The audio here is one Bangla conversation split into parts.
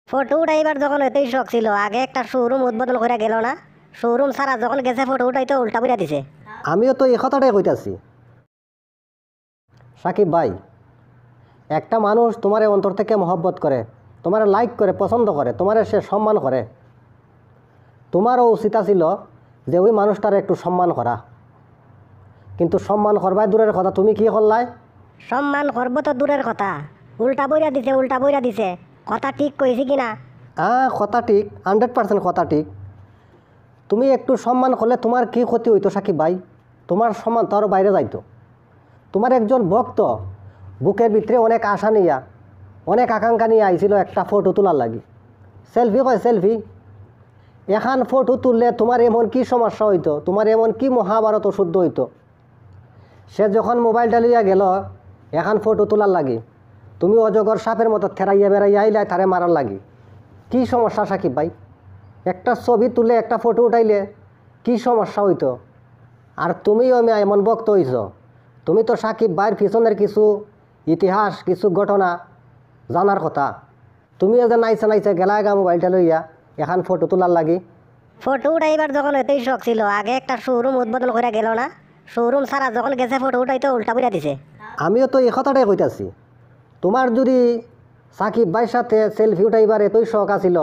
ফটো উঠাইবার যখন এতই শখ ছিল, আগে একটা শোরুম উদ্বোধন করে গেল না? শোরুম ছাড়া যখন গেছে ফটো উঠাইতে উল্টা পুরা দিছে। আমিও তো এই কথাটাই কইতাছি। সাকিব ভাই, একটা মানুষ তোমারে অন্তর থেকে মহব্বত করে, তোমারে লাইক করে, পছন্দ করে, তোমারে সে সম্মান করে, তোমারও উচিত ছিল যে ওই মানুষটার একটু সম্মান করা। কিন্তু সম্মান করবাই দূরের কথা, তুমি কি করলাই? সম্মান করব তো দূরের কথা, উল্টা বইরা দিছে, উল্টা বইরা দিছে। কথা ঠিক কইছি কিনা? কথা ঠিক, 100% কথা ঠিক। তুমি একটু সম্মান করলে তোমার কি ক্ষতি হইতো সাকিব ভাই? তোমার সম্মান তো আরও বাইরে যাইতো। তোমার একজন ভক্ত বুকের ভিতরে অনেক আশা নিয়া, অনেক আকাঙ্ক্ষা নিয়ে আইছিল একটা ফটো তোলার লাগি। সেলফি কয় সেলফি। এখান ফটো তুললে তোমার এমন কি সমস্যা হইতো, তোমার এমন কি মহাভারত শুদ্ধ হইতো? সে যখন মোবাইলটা লইয়া গেল এখন ফটো তোলার লাগি, তুমি অজগর সাপের মতো থেরাইয়া বেড়াইয়া আইলাই তারে মারার লাগি। কি সমস্যা সাকিব ভাই? একটা ছবি তুলে একটা ফটো উঠাইলে কি সমস্যা হইতো? আর তুমিও আমি এমন ভক্ত হইছ, তুমি তো সাকিব ভাইয়ের পিছনের কিছু ইতিহাস, কিছু ঘটনা জানার কথা। তুমিও যে নাইচা নাইচা গেলাগা মোবাইলটা লইয়া এখন ফটো তোলার লাগি। ফটো উঠাইবার যখন এতই শখ ছিল, আগে একটা শোরুম উদ্বোধন করে গেল না? শোরুম ছাড়া যখন গেছে ফটো উঠাইতে উল্টা পুরা দিছে। আমিও তো এই কথাটাই কইতাছি। তোমার যদি সাকিব ভাইয়ের সাথে সেলফি উঠাইবার এতই শখ আছিল,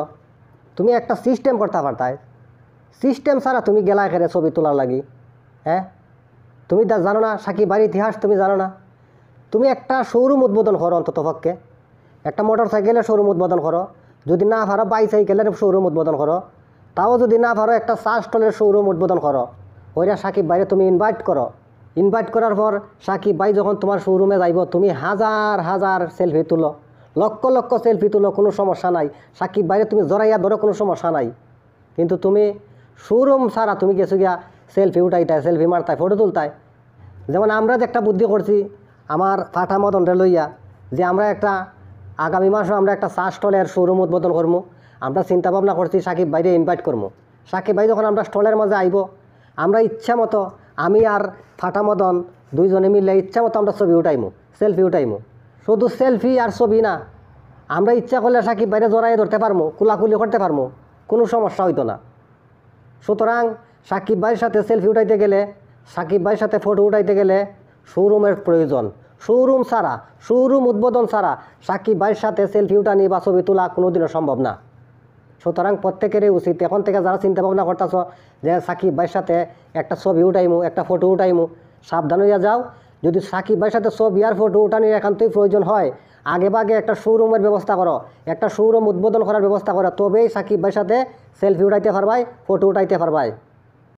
তুমি একটা সিস্টেম করতে পারতাই। সিস্টেম ছাড়া তুমি গেলা এখানে ছবি তোলার লাগি? হ্যাঁ, তুমি জানো না সাকিব ভাইয়ের ইতিহাস? তুমি জানো না? তুমি একটা শোরুম উদ্বোধন করো, অন্তত পক্ষে একটা মোটর সাইকেলের শোরুম উদ্বোধন করো। যদি না পারো বাইসাইকেলের শোরুম উদ্বোধন করো। তাও যদি না পারো একটা চা স্টলের শোরুম উদ্বোধন করো। ওইটা সাকিব ভাইরে তুমি ইনভাইট করো। ইনভাইট করার পর সাকিব ভাই যখন তোমার শোরুমে যাইব, তুমি হাজার হাজার সেলফি তুলো, লক্ষ লক্ষ সেলফি তুলো, কোনো সমস্যা নাই। সাকিব ভাইরে তুমি জড়াইয়া ধরো, কোনো সমস্যা নাই। কিন্তু তুমি শোরুম ছাড়া তুমি গেছো গিয়া সেলফি উঠাইতায়, সেলফি মারতায়, ফটো তুলতায়। যেমন আমরা যে একটা বুদ্ধি করছি আমার ফাটা মদনরে লইয়া, যে আমরা একটা আগামী মাসও আমরা একটা চা স্টলের শোরুম উদ্বোধন করবো। আমরা চিন্তা ভাবনা করছি সাকিব ভাইরে ইনভাইট করবো। সাকিব ভাই যখন আমরা স্টলের মাঝে আইব, আমরা ইচ্ছা মতো, আমি আর ফাটা মদন দুইজনে মিলে ইচ্ছা মতো আমরা ছবি উঠাইমু, সেলফি উঠাইমু। শুধু সেলফি আর ছবি না, আমরা ইচ্ছা করলে সাকিব ভাইরে জড়াই ধরতে পারবো, কুলাকুলি করতে পারবো, কোনো সমস্যা হইতো না। সুতরাং সাকিব ভাইয়ের সাথে সেলফি উঠাইতে গেলে, সাকিব ভাইয়ের সাথে ফটো উঠাইতে গেলে শোরুমের প্রয়োজন। শোরুম ছাড়া, শোরুম উদ্বোধন ছাড়া সাকিব ভাইয়ের সাথে সেলফি উঠানি বা ছবি তোলা কোনোদিনও সম্ভব না। সুতরাং প্রত্যেকেরই উচিত, এখন থেকে যারা চিন্তা ভাবনা করতেছ যে সাকিব ভাইয়ের সাথে একটা ছবি উঠাইমু, একটা ফটো উঠাইমু, সাবধান হইয়া যাও। যদি সাকিব ভাইয়ের সাথে ছবি আর ফটো উঠানির একান্তই প্রয়োজন হয়, আগে ভাগে একটা শোরুমের ব্যবস্থা করো, একটা শোরুম উদ্বোধন করার ব্যবস্থা করো, তবেই সাকিব ভাইয়ের সাথে সেলফি উঠাইতে পারবাই, ফটো উঠাইতে পারবাই।